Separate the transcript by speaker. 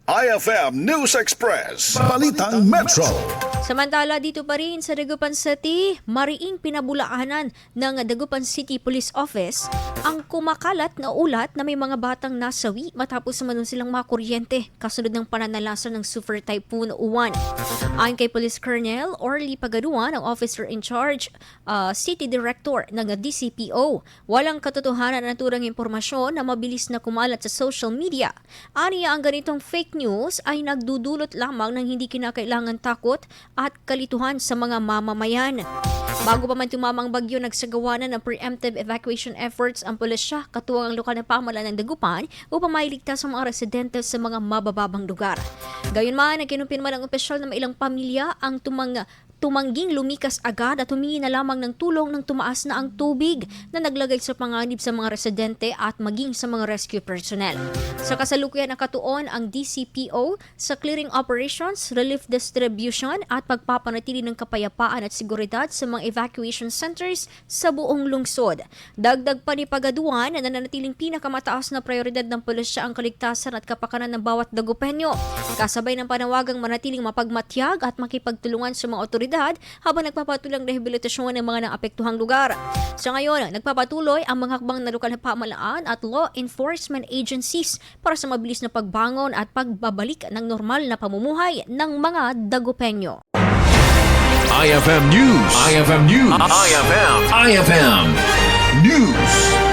Speaker 1: IFM News Express, Balitang Metro.
Speaker 2: Samantala dito pa rin sa Dagupan City, mariing pinabulaanan ng Dagupan City Police Office ang kumakalat na ulat na may mga batang nasawi matapos naman silang makuryente kasunod ng pananalasa ng Super Typhoon Uwan. Ayon kay Police Colonel Orly Pagaduan, ang officer in charge, City Director ng Dcpo, walang katotohanan na naturang impormasyon na mabilis na kumalat sa social media. Aniya ang ganitong fake news ay nagdudulot lamang ng hindi kinakailangan takot at kalituhan sa mga mamamayan. Bago pa man tumamang bagyo, nagsagawa na ng preemptive evacuation efforts ang pulisya katuwang ang lokal na pamahalaan ng Dagupan upang mailigtas ang mga residente sa mga mabababang lugar. Gayunman, kinumpirma ng opisyal na may ilang pamilya ang tumangging lumikas agad at humingi na lamang ng tulong nang tumaas na ang tubig na naglagay sa panganib sa mga residente at maging sa mga rescue personnel. Sa kasalukuyan nakatuon ang Dcpo sa clearing operations, relief distribution at pagpapanatili ng kapayapaan at seguridad sa mga evacuation centers sa buong lungsod. Dagdag pa ni Pagaduan na nananatiling pinakamataas na prioridad ng pulisya ang kaligtasan at kapakanan ng bawat Dagupenyo, kasabay ng panawagang manatiling mapagmatyag at makipagtulungan sa mga otoridad habang nagpapatuloy ang rehabilitasyon ng mga naapektuhang lugar. Sa ngayon, nagpapatuloy ang mga hakbang ng lokal na pamahalaan at law enforcement agencies para sa mabilis na pagbangon at pagbabalik ng normal na pamumuhay ng mga Dagupenyo.
Speaker 1: IFM News. IFM News. IFM News.